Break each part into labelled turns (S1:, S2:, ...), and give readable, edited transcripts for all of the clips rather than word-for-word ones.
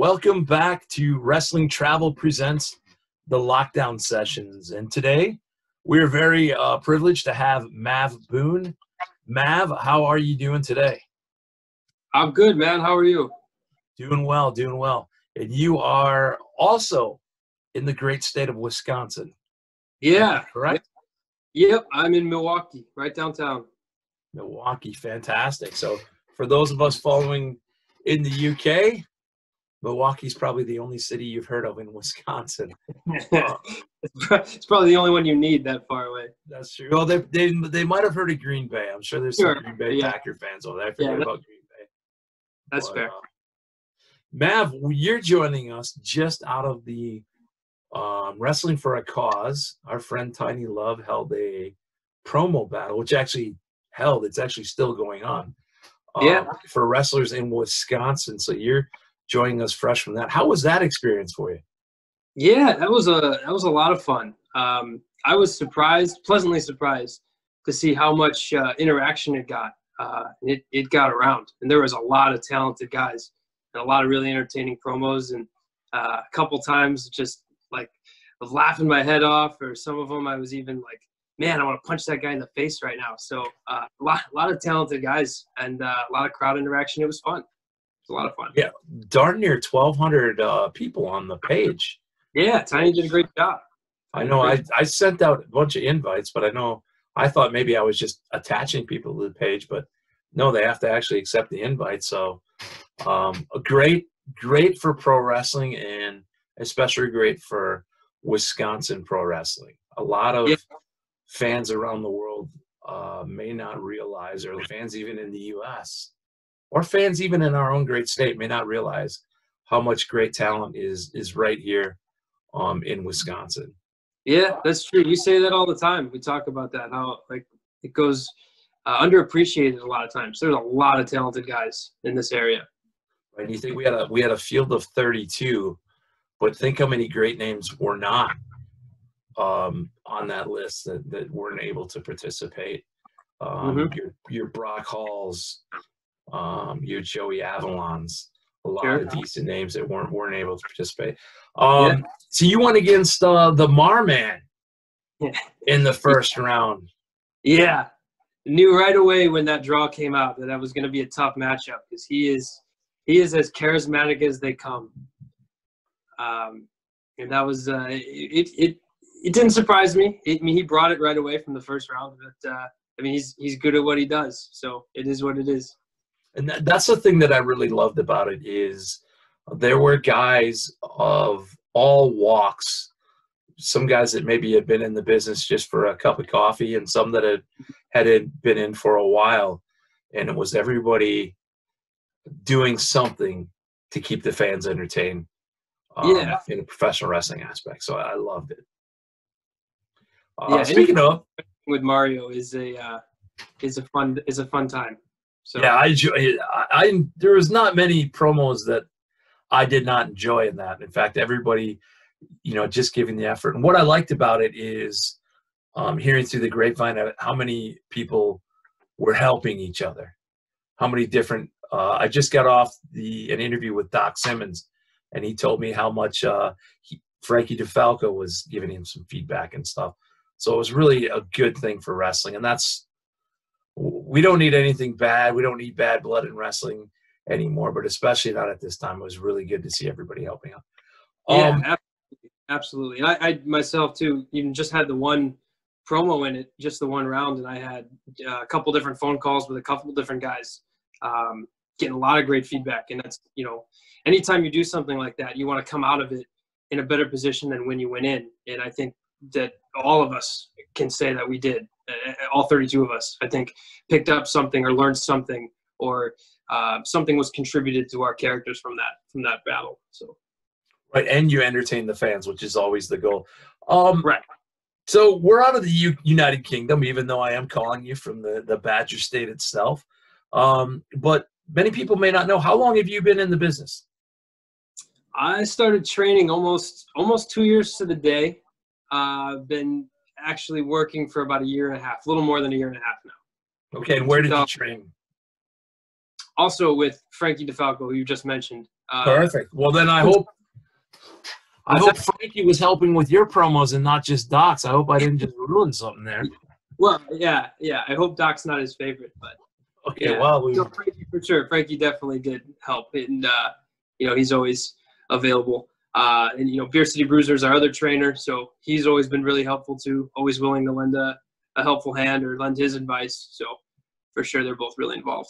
S1: welcome back to Wrestling Travel Presents the Lockdown Sessions. And today we're very privileged to have Mav Boone. Mav, how are you doing today?
S2: I'm good, man. How are you?
S1: Doing well, doing well. And you are also in the great state of Wisconsin.
S2: Yeah.
S1: Correct?
S2: Yep, I'm in Milwaukee, right downtown.
S1: Milwaukee, fantastic. So for those of us following in the UK, Milwaukee's probably the only city you've heard of in Wisconsin.
S2: It's probably the only one you need that far away.
S1: That's true. Well, they might have heard of Green Bay. I'm sure there's some Green Bay Packer fans over there. I forget about Green Bay.
S2: That's fair.
S1: Mav, you're joining us just out of the Wrestling for a Cause. Our friend Tiny Love held a promo battle, which it's actually still going on. For wrestlers in Wisconsin. So you're joining us fresh from that. How was that experience for you?
S2: Yeah, that was a lot of fun. I was pleasantly surprised to see how much interaction it got. It got around, and there was a lot of talented guys and a lot of really entertaining promos. And a couple times, just like I was laughing my head off, or some of them I was even like, man, I want to punch that guy in the face right now. So a lot of talented guys and a lot of crowd interaction. It was fun. It was a lot of fun.
S1: Yeah, darn near 1,200 people on the page.
S2: Yeah, Tiny did a great job.
S1: I know I sent out a bunch of invites, but I thought maybe I was just attaching people to the page, but no, they have to actually accept the invite. So great for pro wrestling, and especially great for Wisconsin pro wrestling. A lot of fans around the world may not realize, or fans even in the U.S., or fans even in our own great state may not realize how much great talent is right here in Wisconsin.
S2: Yeah, that's true. You say that all the time. We talk about that, how like it goes underappreciated a lot of times. There's a lot of talented guys in this area.
S1: Right? You think we had a field of 32, but think how many great names were not on that list that weren't able to participate. Your Brock Halls, your Joey Avalons, a lot of decent names that weren't able to participate. So you went against the Marman in the first round.
S2: Yeah, knew right away when that draw came out that was going to be a tough matchup, because he is as charismatic as they come. And that was it didn't surprise me. He brought it right away from the first round. But he's good at what he does, so it is what it is.
S1: And that's the thing that I really loved about it, is there were guys of all walks. Some guys that maybe had been in the business just for a cup of coffee, and some that had been in for a while. And it was everybody doing something to keep the fans entertained in a professional wrestling aspect. So I loved it. Speaking of,
S2: with Mario is a fun time. So
S1: yeah, I enjoy it. There was not many promos that I did not enjoy in that. In fact, everybody, just giving the effort. And what I liked about it is hearing through the grapevine of how many people were helping each other. How many different I just got off an interview with Doc Simmons, and he told me how much Frankie DeFalco was giving him some feedback and stuff. So it was really a good thing for wrestling. And we don't need anything bad. We don't need bad blood in wrestling anymore, but especially not at this time. It was really good to see everybody helping out.
S2: Yeah, absolutely. And I myself too, even just had the one promo in it, just the one round, and I had a couple different phone calls with a couple different guys, getting a lot of great feedback. And that's, anytime you do something like that, you want to come out of it in a better position than when you went in. And I think that all of us can say that we did. All 32 of us, I think, picked up something or learned something, or something was contributed to our characters from that battle. So,
S1: right, and you entertain the fans, which is always the goal.
S2: Right.
S1: So we're out of the United Kingdom, even though I am calling you from the Badger State itself. But many people may not know, how long have you been in the business?
S2: I started training almost 2 years to the day. Been actually working for about a year and a half, a little more than a year and a half now.
S1: Okay, and where did you train?
S2: Also with Frankie DeFalco, who you just mentioned.
S1: Perfect. Well, then I hope Frankie was helping with your promos and not just Doc's. I hope I didn't just ruin something there.
S2: Well, yeah. I hope Doc's not his favorite, but
S1: okay.
S2: yeah.
S1: Well,
S2: No, Frankie for sure. Frankie definitely did help, and he's always available. And Beer City Bruiser is our other trainer, so he's always been really helpful too. Always willing to lend a helpful hand or lend his advice. So for sure, they're both really involved.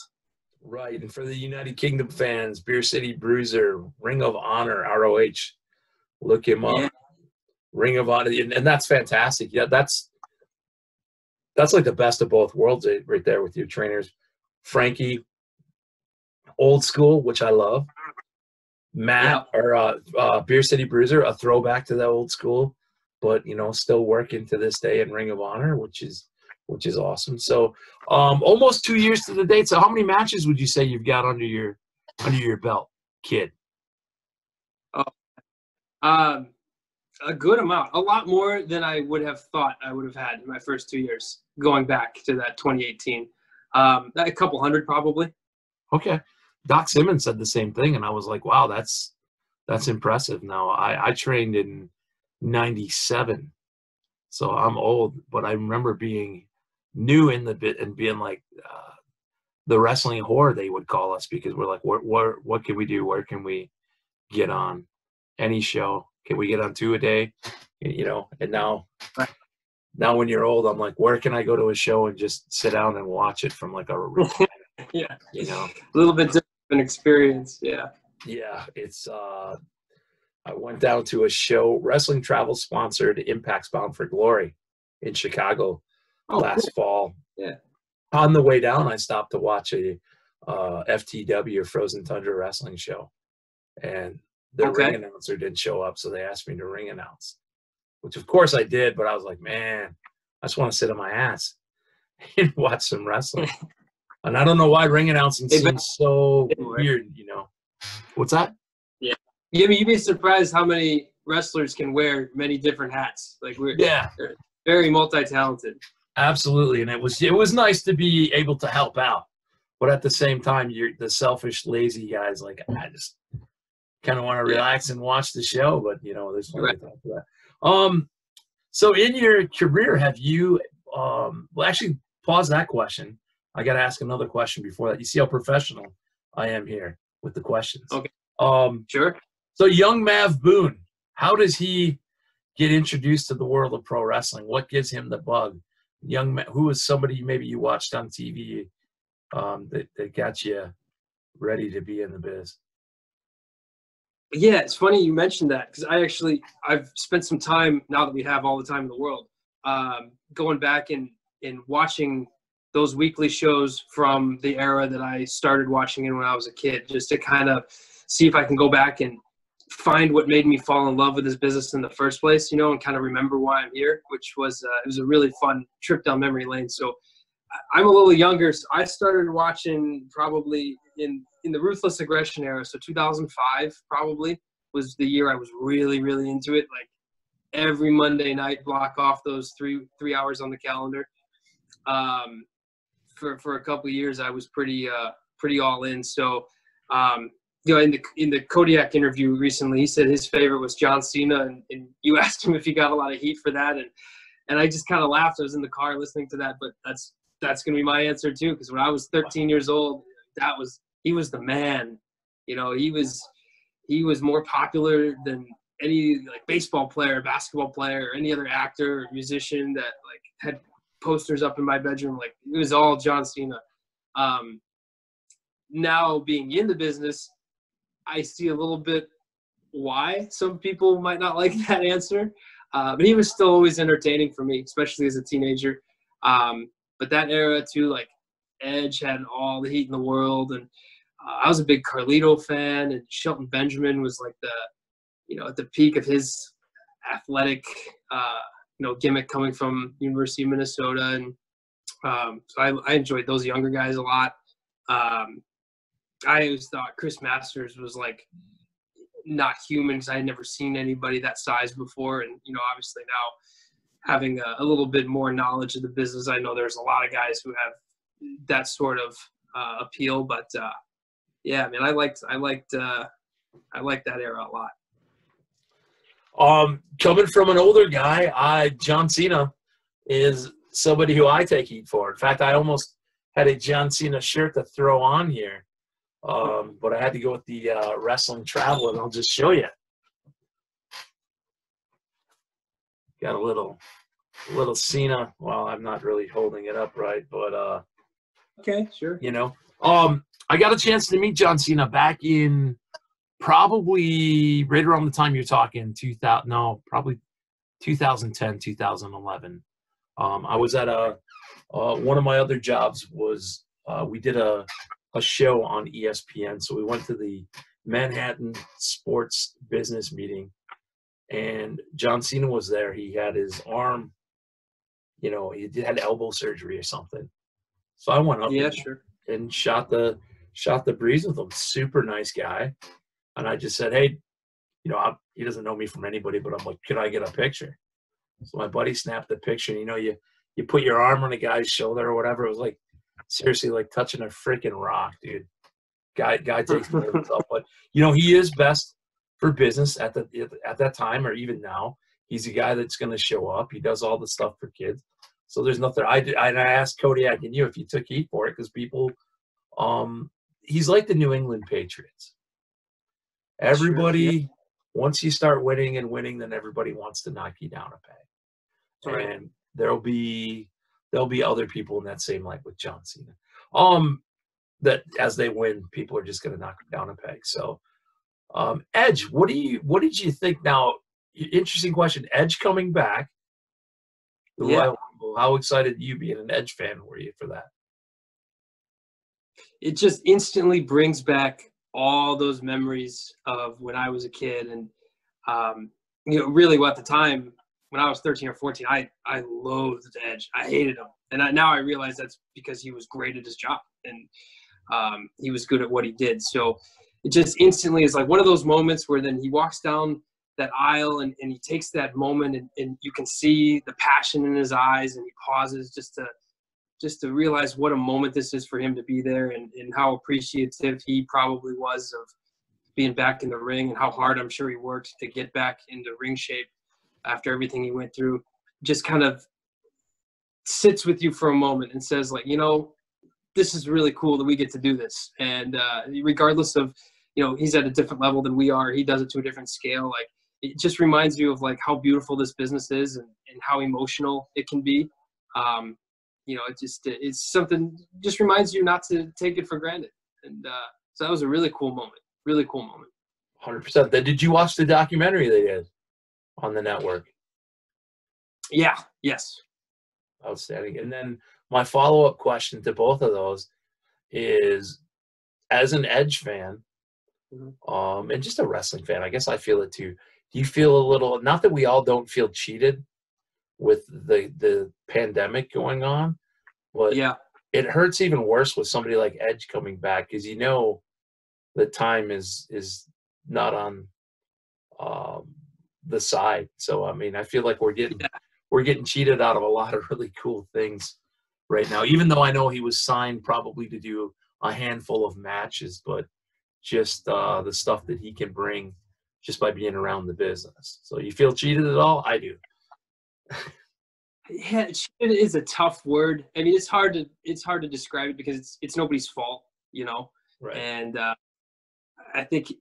S1: Right, and for the United Kingdom fans, Beer City Bruiser, Ring of Honor, ROH, look him up.
S2: Yeah.
S1: Ring of Honor, and that's fantastic. Yeah, that's like the best of both worlds right there with your trainers. Frankie, old school, which I love. Matt, or Beer City Bruiser, a throwback to that old school, but still working to this day in Ring of Honor, which is awesome. So almost 2 years to the date. So how many matches would you say you've got under your belt, kid?
S2: A good amount, a lot more than I would have thought I would have had in my first 2 years, going back to that 2018. A couple hundred probably.
S1: Okay. Doc Simmons said the same thing, and I was like, wow, that's impressive. Now, I trained in 97, so I'm old, but I remember being new in the bit and being like the wrestling whore, they would call us, because we're like, what can we do? Where can we get on any show? Can we get on 2 a day? And now when you're old, I'm like, where can I go to a show and just sit down and watch it from like a
S2: yeah,
S1: a
S2: little bit different experience. Yeah,
S1: it's I went down to a show, Wrestling Travel sponsored Impact's Bound for Glory in Chicago last fall.
S2: Yeah,
S1: on the way down, I stopped to watch a FTW, Frozen Tundra wrestling show, and the ring announcer didn't show up, so they asked me to ring announce, which of course I did, but I was like, man, I just want to sit on my ass and watch some wrestling. And I don't know why ring announcing seems so weird, What's that?
S2: Yeah. You'd be surprised how many wrestlers can wear many different hats. Like they're very multi-talented.
S1: Absolutely. And it was nice to be able to help out. But at the same time, you're the selfish, lazy guys, like, I just kind of want to relax and watch the show, but there's no time for that. So in your career, have you well, actually, pause that question. I got to ask another question before that. You see how professional I am here with the questions.
S2: Okay.
S1: Sure. So young Mav Boone, how does he get introduced to the world of pro wrestling? What gives him the bug? Who is somebody maybe you watched on TV that got you ready to be in the biz?
S2: Yeah, it's funny you mentioned that, because I've spent some time, now that we have all the time in the world, going back and watching those weekly shows from the era that I started watching in when I was a kid, just to kind of see if I can go back and find what made me fall in love with this business in the first place, and kind of remember why I'm here, which was it was a really fun trip down memory lane. So I'm a little younger, so I started watching probably in the Ruthless Aggression era. So 2005 probably was the year I was really, really into it. Like every Monday night, block off those three hours on the calendar. For a couple of years, I was pretty all in. So, in the Kodiak interview recently, he said his favorite was John Cena, and you asked him if he got a lot of heat for that, and I just kind of laughed. I was in the car listening to that, but that's going to be my answer too, because when I was 13 years old, he was the man. He was more popular than any baseball player, basketball player, or any other actor or musician that had posters up in my bedroom. Like, it was all John Cena. Now being in the business, I see a little bit why some people might not like that answer. But he was still always entertaining for me, especially as a teenager. But that era too, Edge had all the heat in the world, and I was a big Carlito fan, and Shelton Benjamin was at the peak of his athletic, gimmick coming from University of Minnesota, and so I enjoyed those younger guys a lot. I always thought Chris Masters was not human, because I had never seen anybody that size before, and obviously now having a little bit more knowledge of the business, I know there's a lot of guys who have that sort of appeal. But yeah, I mean, I liked I like that era a lot.
S1: Coming from an older guy, John Cena is somebody who I take heat for. In fact, I almost had a John Cena shirt to throw on here, but I had to go with the Wrestling Traveler, and I'll just show you. Got a little Cena. Well, I'm not really holding it up right, but
S2: okay, sure.
S1: You know, I got a chance to meet John Cena back in probably right around the time you're talking, probably 2010, 2011. I was at one of my other jobs was we did a show on ESPN, so we went to the Manhattan Sports Business meeting, and John Cena was there. He had his arm, he had elbow surgery or something. So I went up and shot the breeze with him. Super nice guy. And I just said, hey, he doesn't know me from anybody, but I'm like, can I get a picture? So my buddy snapped the picture. You put your arm on a guy's shoulder or whatever. It was like, seriously, like touching a freaking rock, dude. Guy takes care of himself. But, he is best for business at that time or even now. He's a guy that's going to show up. He does all the stuff for kids. So there's nothing. I asked Kodiak and you if you took heat for it because people, he's like the New England Patriots. Everybody, once you start winning, then everybody wants to knock you down a peg.
S2: Right.
S1: And there'll be other people in that same light with John Cena. That as they win, people are just going to knock them down a peg. So, Edge, what did you think? Now, interesting question. Edge coming back.
S2: Yeah.
S1: How excited you being an Edge fan were you for that?
S2: It just instantly brings back all those memories of when I was a kid, and really at the time when I was 13 or 14, I loathed Edge. I hated him, and now I realize that's because he was great at his job and he was good at what he did. So it just instantly is like one of those moments where then he walks down that aisle and he takes that moment and you can see the passion in his eyes, and he pauses just to realize what a moment this is for him to be there, and how appreciative he probably was of being back in the ring, and how hard I'm sure he worked to get back into ring shape after everything he went through. Just kind of sits with you for a moment and says, like, this is really cool that we get to do this. And regardless of, he's at a different level than we are, he does it to a different scale. Like, it just reminds you of like how beautiful this business is and how emotional it can be. It's something, just reminds you not to take it for granted. And so that was a really cool moment.
S1: 100%. Did you watch the documentary they did on the network?
S2: Yeah. Yes.
S1: Outstanding. And then my follow-up question to both of those is, as an Edge fan, and just a wrestling fan, I guess I feel it too. Do you feel a little, not that we all don't feel cheated with the pandemic going on, but
S2: yeah,
S1: it hurts even worse with somebody like Edge coming back, because the time is not on the side. So I mean, I feel like we're getting cheated out of a lot of really cool things right now, even though I know he was signed probably to do a handful of matches, but just the stuff that he can bring just by being around the business. So you feel cheated at all? I do.
S2: Yeah, cheated is a tough word. I mean, it's hard to describe it because it's nobody's fault,
S1: Right.
S2: And I think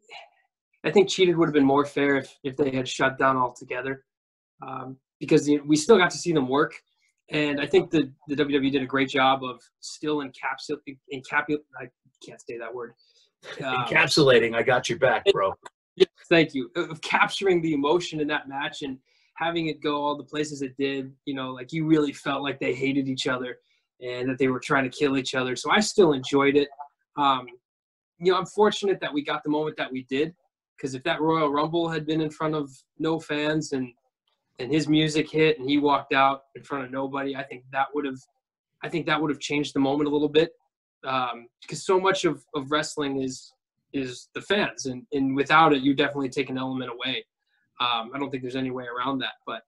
S2: cheated would have been more fair if they had shut down altogether, because we still got to see them work, and I think the WWE did a great job of still I can't say that word.
S1: Encapsulating. I got your back, bro.
S2: Yes, thank you. Of capturing the emotion in that match and having it go all the places it did, like you really felt like they hated each other and that they were trying to kill each other. So I still enjoyed it. I'm fortunate that we got the moment that we did, because if that Royal Rumble had been in front of no fans and his music hit and he walked out in front of nobody, I think that would have changed the moment a little bit, because so much of wrestling is the fans, and without it, you definitely take an element away. I don't think there's any way around that. But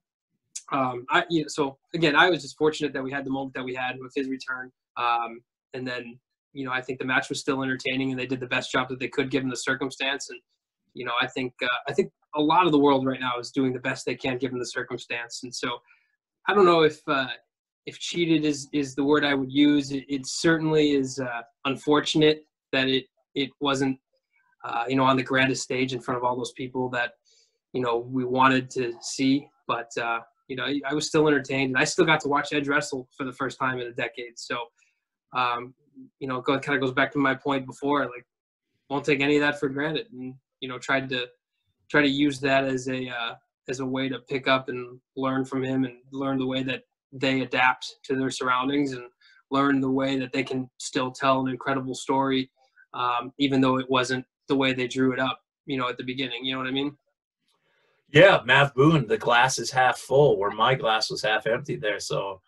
S2: so again, I was just fortunate that we had the moment that we had with his return, and then I think the match was still entertaining, and they did the best job that they could given the circumstance. And I think a lot of the world right now is doing the best they can given the circumstance. And so I don't know if cheated is the word I would use. It certainly is unfortunate that it wasn't on the grandest stage in front of all those people that we wanted to see. But I was still entertained, and I still got to watch Edge wrestle for the first time in a decade. So kind of goes back to my point before, like, won't take any of that for granted, and try to use that as a way to pick up and learn from him, and learn the way that they adapt to their surroundings, and learn the way that they can still tell an incredible story, even though it wasn't the way they drew it up, at the beginning. You know what I mean?
S1: Yeah, Mav Boone, the glass is half full, where my glass was half empty there. So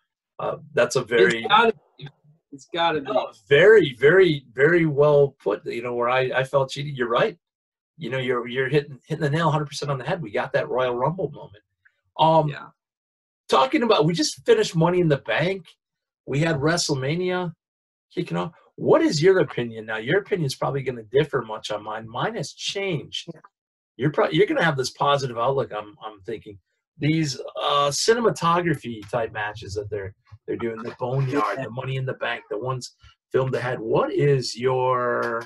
S1: that's a very,
S2: it's gotta be.
S1: Very, very, very well put. Where I felt cheated. You're right. You're hitting the nail 100% on the head. We got that Royal Rumble moment.
S2: Yeah.
S1: Talking about, we just finished Money in the Bank. We had WrestleMania kicking off. What is your opinion now? Your opinion is probably going to differ much on mine. Mine has changed. You're going to have this positive outlook. I'm thinking these cinematography type matches that they're doing, the Boneyard, the Money in the Bank, the ones filmed ahead. What is your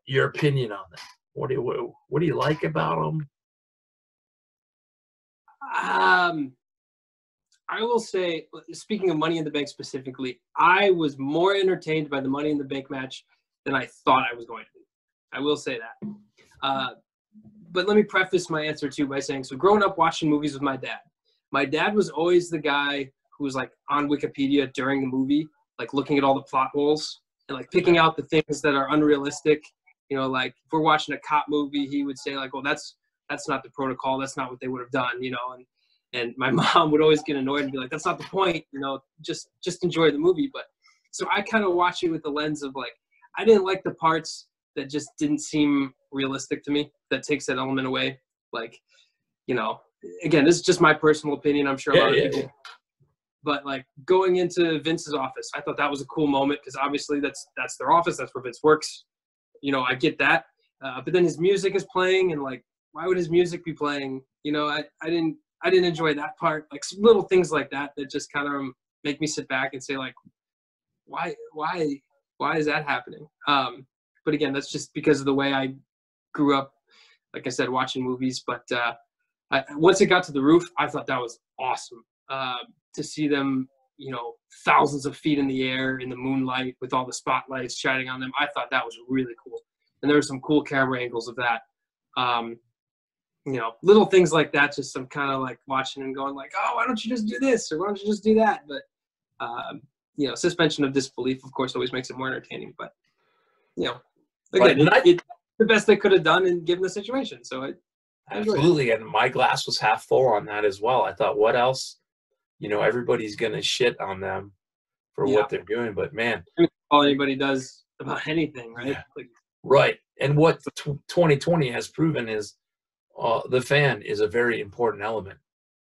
S1: opinion on that? What do you like about them?
S2: I will say, speaking of Money in the Bank specifically, I was more entertained by the Money in the Bank match than I thought I was going to be. I will say that. But let me preface my answer too by saying, so growing up watching movies with my dad was always the guy who was like on Wikipedia during the movie, like looking at all the plot holes and like picking out the things that are unrealistic. Like if we're watching a cop movie, he would say like, well, that's not the protocol. That's not what they would have done, and my mom would always get annoyed and be like, that's not the point, just enjoy the movie. But so I kind of watch it with the lens of like, I didn't like the parts that just didn't seem realistic to me, that takes that element away. Like, again, this is just my personal opinion. I'm sure a lot of people. But like going into Vince's office, I thought that was a cool moment because obviously that's their office. That's where Vince works. I get that. But then his music is playing, and like, why would his music be playing? I didn't enjoy that part. Like little things like that just kind of make me sit back and say like, why is that happening? But again, that's just because of the way I grew up, like I said, watching movies. But once it got to the roof, I thought that was awesome to see them, thousands of feet in the air in the moonlight with all the spotlights shining on them. I thought that was really cool. And there were some cool camera angles of that. Little things like that, just some kind of like watching and going like, oh, why don't you just do this? Or why don't you just do that? But, suspension of disbelief, of course, always makes it more entertaining. But, again, it's the best they could have done in given the situation. So I
S1: absolutely. And my glass was half full on that as well. I thought, what else? Everybody's going to shit on them for what they're doing. But, man.
S2: All anybody does about anything, right?
S1: Yeah. Right. And what 2020 has proven is the fan is a very important element.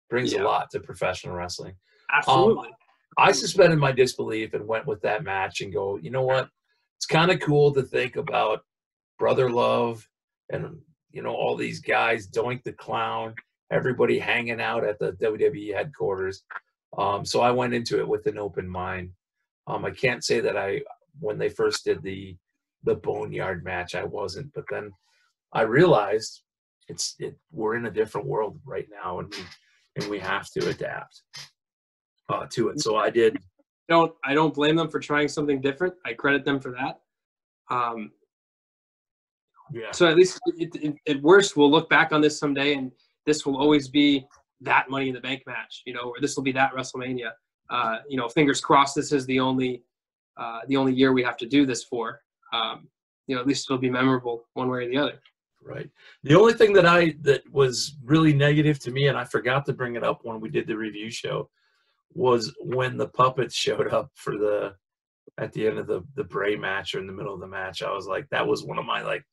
S1: Brings a lot to professional wrestling.
S2: Absolutely.
S1: I suspended my disbelief and went with that match and go, you know what? It's kind of cool to think about Brother Love and, all these guys, Doink the Clown, everybody hanging out at the WWE headquarters. So I went into it with an open mind. I can't say that when they first did the Boneyard match, I wasn't, but then I realized we're in a different world right now, and we have to adapt to it. So I did.
S2: I don't blame them for trying something different. I credit them for that. So at least at worst, we'll look back on this someday, and this will always be that Money in the Bank match, or this will be that WrestleMania. Fingers crossed. This is the only year we have to do this for. At least it'll be memorable one way or the other.
S1: Right. The only thing that was really negative to me, and I forgot to bring it up when we did the review show, was when the puppets showed up at the end of the Bray match or in the middle of the match. I was like, that was one of my like,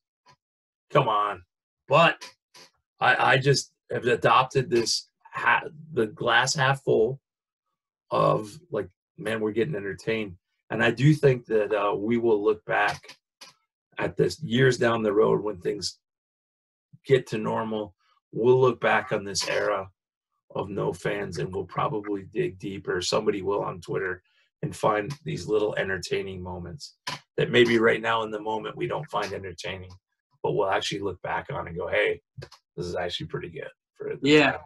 S1: come on. But I just have adopted the glass half full of like, man, we're getting entertained. And I do think that we will look back at this years down the road when things get to normal, we'll look back on this era of no fans and we'll probably dig deeper. Somebody will on Twitter and find these little entertaining moments that maybe right now in the moment we don't find entertaining, but we'll actually look back on and go, hey, this is actually pretty good. For the time.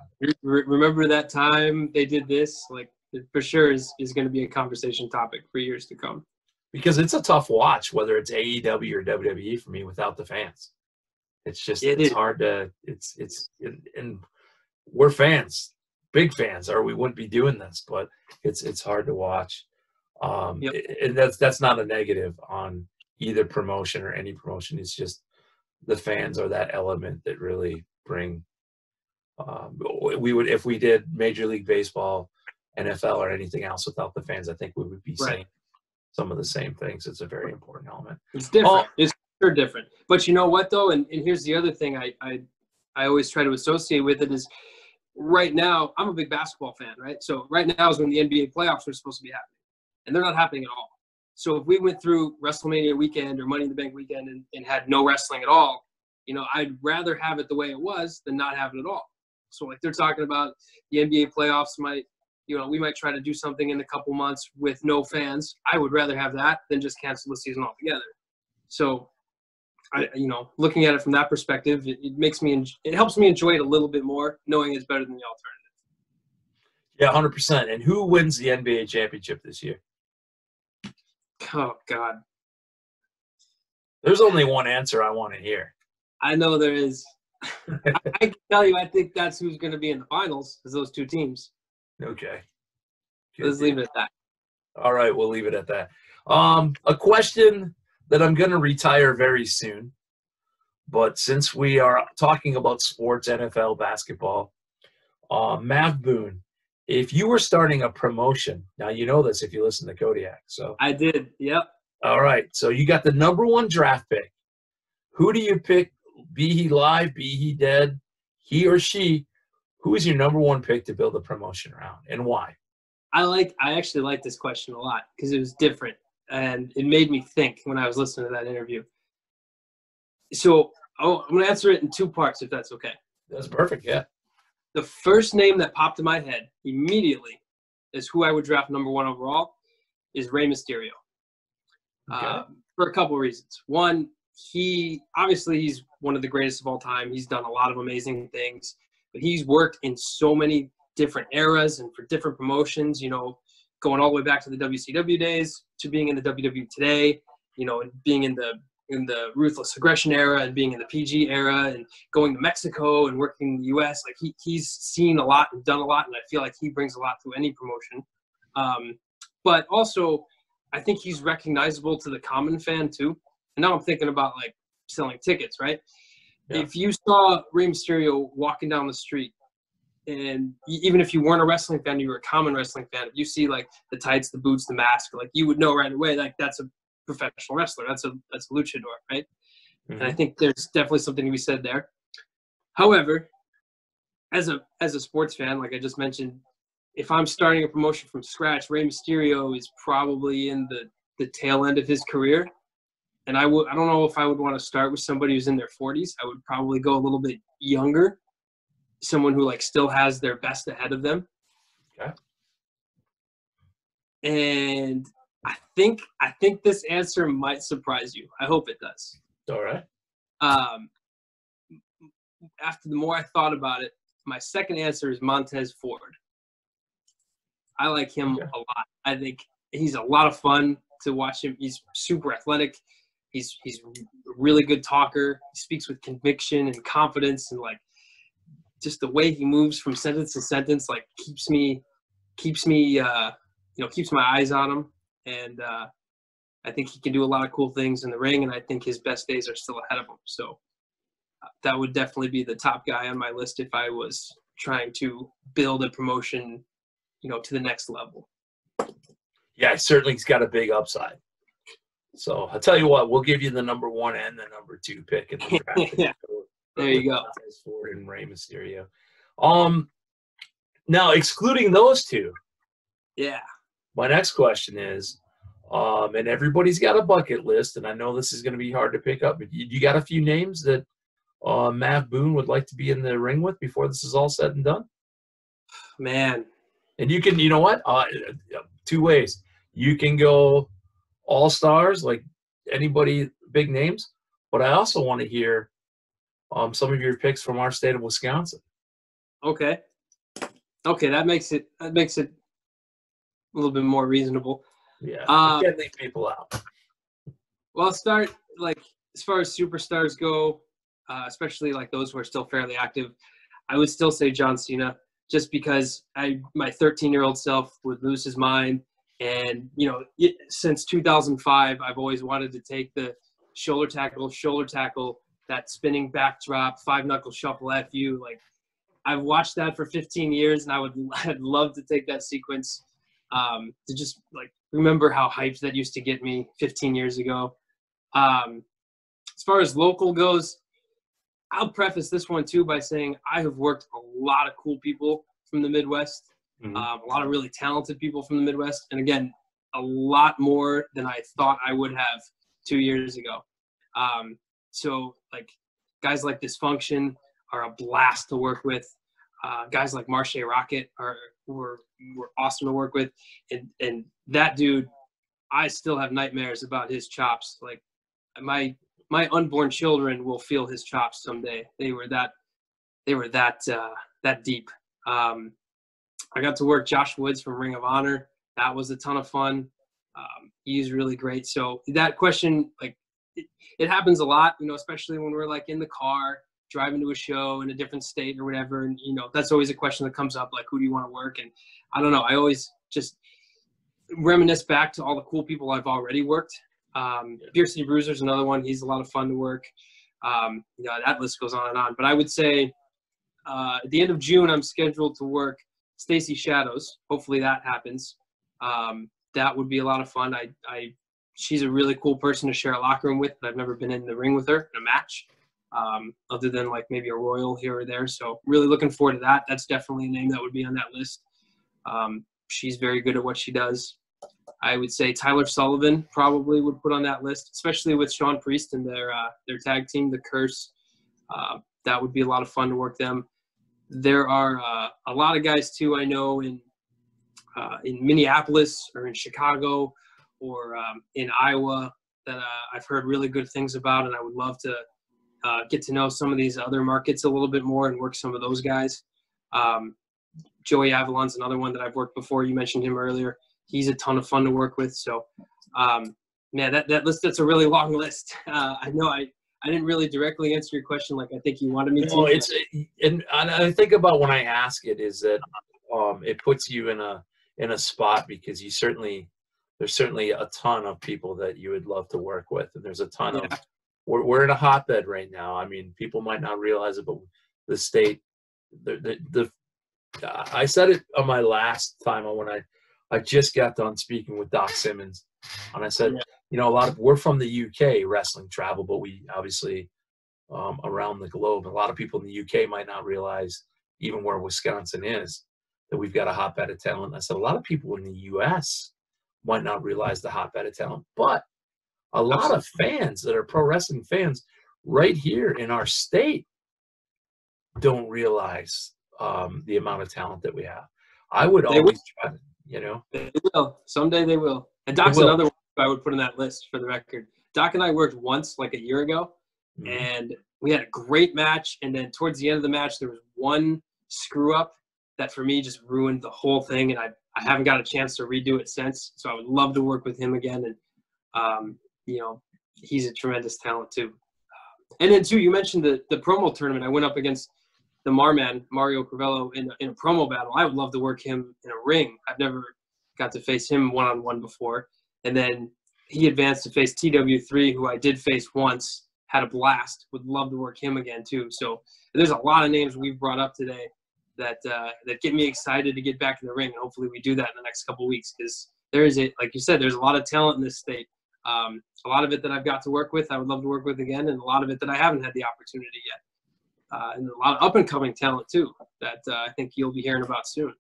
S2: Remember that time they did this? Like, it for sure is going to be a conversation topic for years to come.
S1: Because it's a tough watch, whether it's AEW or WWE for me without the fans. It's just, it's hard to, and we're fans, big fans, or we wouldn't be doing this, but it's hard to watch. And that's not a negative on either promotion or any promotion. It's just the fans are that element that really bring, we would, if we did Major League Baseball, NFL, or anything else without the fans, I think we would be saying some of the same things. It's a very important element.
S2: It's different. It's sure different. But you know what, though? And here's the other thing I always try to associate with it is right now, I'm a big basketball fan, right? So right now is when the NBA playoffs are supposed to be happening. And they're not happening at all. So if we went through WrestleMania weekend or Money in the Bank weekend and had no wrestling at all, you know, I'd rather have it the way it was than not have it at all. So like they're talking about the NBA playoffs might, you know, we might try to do something in a couple months with no fans. I would rather have that than just cancel the season altogether. So, you know, looking at it from that perspective, it makes me, it helps me enjoy it a little bit more, knowing it's better than the alternative.
S1: Yeah, 100%. And who wins the NBA championship this year?
S2: Oh, God.
S1: There's only one answer I want to hear.
S2: I know there is. I can tell you, I think that's who's going to be in the finals, is those two teams.
S1: Okay.
S2: Let's leave it at that.
S1: All right, we'll leave it at that. A question that I'm going to retire very soon, but since we are talking about sports, NFL, basketball, Mav Boone, if you were starting a promotion, now you know this if you listen to Kodiak. So
S2: I did, yep.
S1: All right, so you got the #1 draft pick. Who do you pick? Be he live, be he dead, he or she, who is your #1 pick to build a promotion around and why?
S2: I actually like this question a lot because it was different and it made me think when I was listening to that interview. So I'm going to answer it in two parts if that's okay.
S1: That's perfect, yeah.
S2: The first name that popped in my head immediately is who I would draft #1 overall is Rey Mysterio.
S1: Okay.
S2: For a couple of reasons. One, he's one of the greatest of all time. He's done a lot of amazing things, but he's worked in so many different eras and for different promotions, you know, going all the way back to the WCW days to being in the WWE today, you know, and being in the Ruthless Aggression era and being in the PG era and going to Mexico and working in the US. Like he's seen a lot and done a lot, and I feel like he brings a lot to any promotion. But also, I think he's recognizable to the common fan too. And now I'm thinking about like selling tickets, right? Yeah. If you saw Rey Mysterio walking down the street, and even if you weren't a wrestling fan, you were a common wrestling fan, if you see like the tights, the boots, the mask, like you would know right away, like that's a professional wrestler. That's a luchador, right? Mm-hmm. And I think there's definitely something to be said there. However, as a sports fan, like I just mentioned, if I'm starting a promotion from scratch, Rey Mysterio is probably in the tail end of his career. And I don't know if I would want to start with somebody who's in their 40s. I would probably go a little bit younger, someone who like still has their best ahead of them.
S1: Okay.
S2: And I think this answer might surprise you. I hope it does.
S1: All right.
S2: After the more I thought about it, my second answer is Montez Ford. I like him a lot. I think he's a lot of fun to watch him. He's super athletic. He's a really good talker. He speaks with conviction and confidence, and like just the way he moves from sentence to sentence, like keeps my eyes on him. And I think he can do a lot of cool things in the ring, and I think his best days are still ahead of him. So that would definitely be the top guy on my list if I was trying to build a promotion, you know, to the next level.
S1: Yeah, certainly he's got a big upside. So I'll tell you what, we'll give you the #1 and the #2 pick in the draft.
S2: Yeah. There you go.
S1: Ford and Rey Mysterio. Now excluding those two.
S2: Yeah.
S1: My next question is, and everybody's got a bucket list, and I know this is going to be hard to pick up, but you got a few names that Mav Boone would like to be in the ring with before this is all said and done?
S2: Man.
S1: And you can, you know what? Two ways. You can go all stars, like anybody, big names, but I also want to hear some of your picks from our state of Wisconsin.
S2: Okay. Okay, that makes it a little bit more reasonable.
S1: Yeah, you can't leave people out.
S2: Well, I'll start, like, as far as superstars go, especially like those who are still fairly active, I would still say John Cena, just because my 13-year-old self would lose his mind. And, you know, since 2005, I've always wanted to take the shoulder tackle, that spinning backdrop, 5-knuckle shuffle FU. Like, I've watched that for 15 years, and I'd love to take that sequence to just, like, remember how hyped that used to get me 15 years ago. As far as local goes, I'll preface this one too by saying I have worked a lot of cool people from the Midwest,
S1: Mm-hmm.
S2: A lot of really talented people from the Midwest, and again, a lot more than I thought I would have 2 years ago. So, like, guys like Dysfunction are a blast to work with. Guys like Marche Rocket were awesome to work with, and that dude, I still have nightmares about his chops. Like, my unborn children will feel his chops someday. They were that deep. I got to work Josh Woods from Ring of Honor. That was a ton of fun. He's really great. So that question, like, it happens a lot, you know, especially when we're like in the car driving to a show in a different state or whatever. And, you know, that's always a question that comes up, like, who do you want to work? And I don't know. I always just reminisce back to all the cool people I've already worked. Fiercely Bruiser's another one. He's a lot of fun to work. You know, that list goes on and on. But I would say at the end of June, I'm scheduled to work Stacy Shadows. Hopefully that happens. That would be a lot of fun. She's a really cool person to share a locker room with, but I've never been in the ring with her in a match, other than like maybe a Royal here or there. So really looking forward to that. That's definitely a name that would be on that list. She's very good at what she does. I would say Tyler Sullivan probably would put on that list, especially with Sean Priest and their tag team, The Curse. That would be a lot of fun to work them. There are a lot of guys too I know in Minneapolis or in Chicago or in Iowa that I've heard really good things about, and I would love to get to know some of these other markets a little bit more and work some of those guys. Joey Avalon's another one that I've worked before. You mentioned him earlier. He's a ton of fun to work with. So, man, that list, that's a really long list. I know I didn't really directly answer your question like I think you wanted me to.
S1: No, and I think about when I ask it is that it puts you in a spot because there's certainly a ton of people that you would love to work with, and there's a ton of we're in a hotbed right now. I mean, people might not realize it, but the state, I said it on my last time when I just got done speaking with Doc Simmons, and I said, you know, we're from the UK wrestling travel, but we obviously around the globe. A lot of people in the UK might not realize, even where Wisconsin is, that we've got a hotbed of talent. And I said a lot of people in the US might not realize the hotbed of talent, but a lot of fans that are pro wrestling fans right here in our state don't realize the amount of talent that we have. I would always try to, you know.
S2: They will. Someday they will. And Doc's another one I would put in that list for the record. Doc and I worked once, like a year ago, and we had a great match. And then towards the end of the match, there was one screw up that for me just ruined the whole thing. And I haven't got a chance to redo it since. So I would love to work with him again. And, you know, he's a tremendous talent too. And then too, you mentioned the promo tournament. I went up against the Marman, Mario Crivello, in a promo battle. I would love to work him in a ring. I've never got to face him one-on-one before. And then he advanced to face TW3, who I did face once, had a blast. Would love to work him again too. So there's a lot of names we've brought up today that get me excited to get back in the ring. And hopefully we do that in the next couple of weeks, because there is, like you said, there's a lot of talent in this state. A lot of it that I've got to work with, I would love to work with again, and a lot of it that I haven't had the opportunity yet. And a lot of up-and-coming talent too that I think you'll be hearing about soon.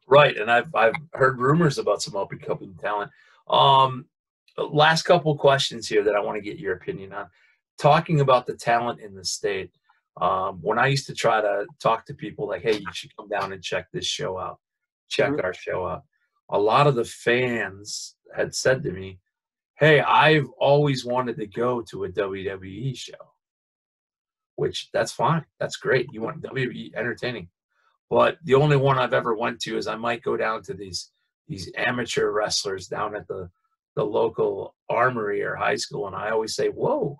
S1: Right, and I've heard rumors about some up-and-coming talent. Last couple questions here that I want to get your opinion on. talking about the talent in the state, when I used to try to talk to people like, hey, you should come down and check this show out, check our show out, a lot of the fans had said to me, hey, I've always wanted to go to a WWE show, which that's fine. That's great. You want WWE entertaining. But the only one I've ever went to is I might go down to these amateur wrestlers down at the local armory or high school, and I always say, whoa,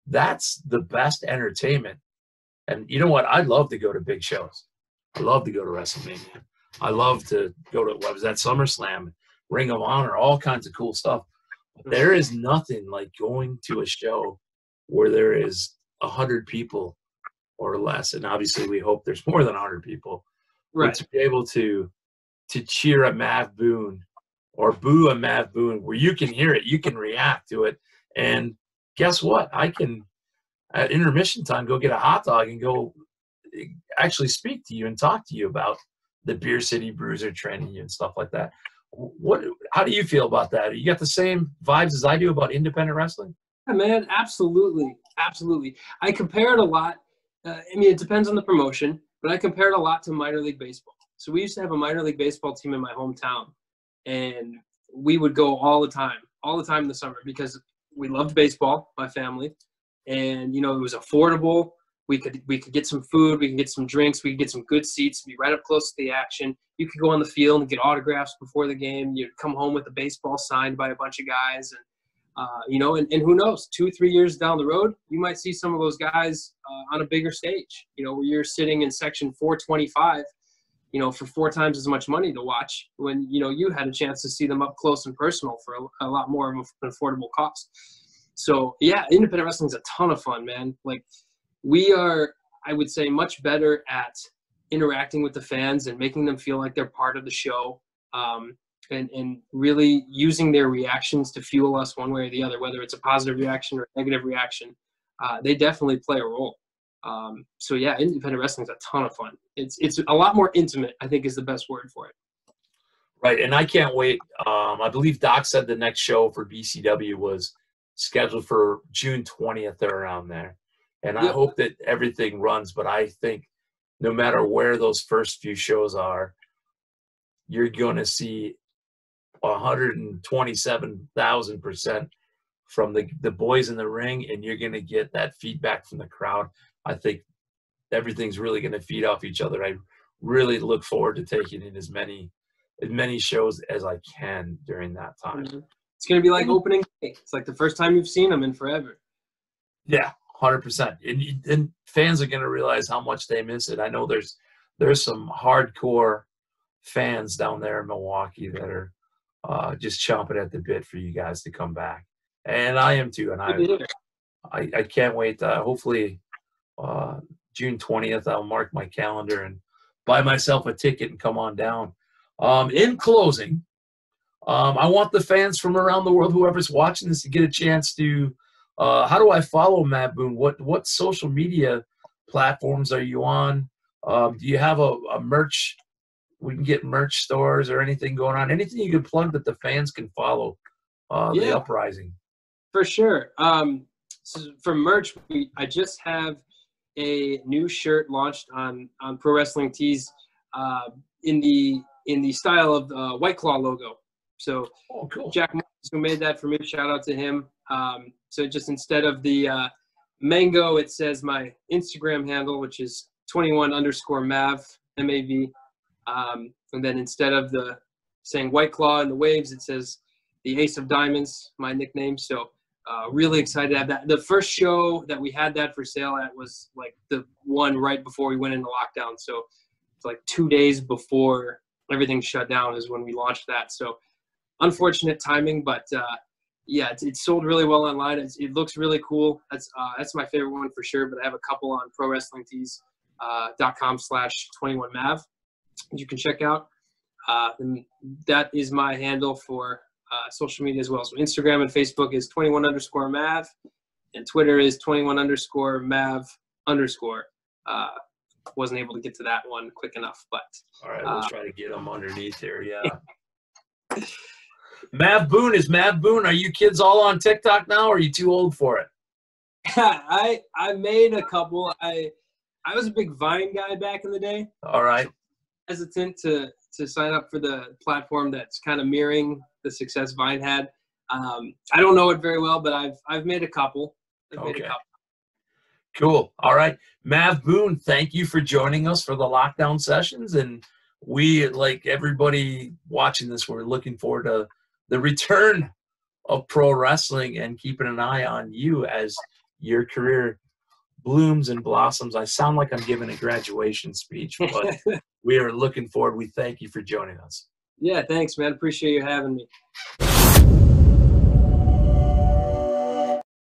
S1: that's the best entertainment. And you know what? I love to go to big shows. I love to go to WrestleMania. I love to go to, what was that, SummerSlam, Ring of Honor, all kinds of cool stuff. But there is nothing like going to a show where there is 100 people or less, and obviously we hope there's more than 100 people.
S2: Right.
S1: But to be able to cheer a Mav Boone or boo a Mav Boone, where you can hear it, you can react to it, and guess what? I can, at intermission time, go get a hot dog and go actually speak to you and talk to you about the Beer City Bruiser training you and stuff like that. How do you feel about that? You got the same vibes as I do about independent wrestling?
S2: Yeah, man, absolutely. Absolutely. I compare it a lot. I mean, it depends on the promotion, but I compare it a lot to minor league baseball. So we used to have a minor league baseball team in my hometown, and we would go all the time in the summer because we loved baseball, my family, and, you know, it was affordable. We could get some food, we could get some drinks, we could get some good seats, be right up close to the action. You could go on the field and get autographs before the game. You'd come home with a baseball signed by a bunch of guys, and you know, and who knows, 2-3 years down the road, you might see some of those guys on a bigger stage, you know, where you're sitting in section 425, you know, for 4 times as much money to watch when, you know, you had a chance to see them up close and personal for a lot more of an affordable cost. So, yeah, independent wrestling is a ton of fun, man. Like, we are, I would say, much better at interacting with the fans and making them feel like they're part of the show. And really using their reactions to fuel us one way or the other, whether it's a positive reaction or a negative reaction. They definitely play a role. So yeah, independent wrestling is a ton of fun. It's a lot more intimate, I think, is the best word for it.
S1: Right, and I can't wait. I believe Doc said the next show for BCW was scheduled for June 20th or around there. And I hope that everything runs, but I think no matter where those first few shows are, you're going to see 127,000% from the boys in the ring, and you're going to get that feedback from the crowd. I think everything's really going to feed off each other. I really look forward to taking in as many shows as I can during that time.
S2: It's going to be like opening day. It's like the first time you've seen them in forever.
S1: Yeah, 100%. And fans are going to realize how much they miss it. I know there's some hardcore fans down there in Milwaukee that are just chomping at the bit for you guys to come back, and I am too. And I can't wait. Hopefully, June 20th, I'll mark my calendar and buy myself a ticket and come on down. In closing, I want the fans from around the world, whoever's watching this, to get a chance to. How do I follow Mav Boone? What social media platforms are you on? Do you have a merch? We can get merch stores or anything going on. Anything you can plug that the fans can follow the Uprising.
S2: For sure. So for merch, I just have a new shirt launched on Pro Wrestling Tees in the style of the White Claw logo. So cool. Jack Marcus, who made that for me, shout out to him. So just instead of the mango, it says my Instagram handle, which is 21_Mav, MAV. And then instead of the saying White Claw and the Waves, it says the Ace of Diamonds, my nickname. So really excited to have that. The first show that we had that for sale at was like the one right before we went into lockdown. So it's like 2 days before everything shut down is when we launched that. So unfortunate timing, but yeah, it sold really well online. It looks really cool. That's my favorite one for sure. But I have a couple on ProWrestlingTees.com/21Mav. You can check out. And that is my handle for social media as well. So Instagram and Facebook is 21_Mav, and Twitter is 21_Mav_. Wasn't able to get to that one quick enough, but
S1: all right, we'll try to get them underneath here. Yeah. Mav Boone is Mav Boone. Are you kids all on TikTok now, or are you too old for it?
S2: I made a couple. I was a big Vine guy back in the day.
S1: All right.
S2: Hesitant to sign up for the platform that's kind of mirroring the success Vine had. I don't know it very well, but I've made a couple.
S1: Okay. Cool. All right. Mav Boone, thank you for joining us for the lockdown sessions. And we, like everybody watching this, we're looking forward to the return of pro wrestling and keeping an eye on you as your career blooms and blossoms. I sound like I'm giving a graduation speech, but we are looking forward. We thank you for joining us.
S2: Yeah, thanks, man. Appreciate you having me.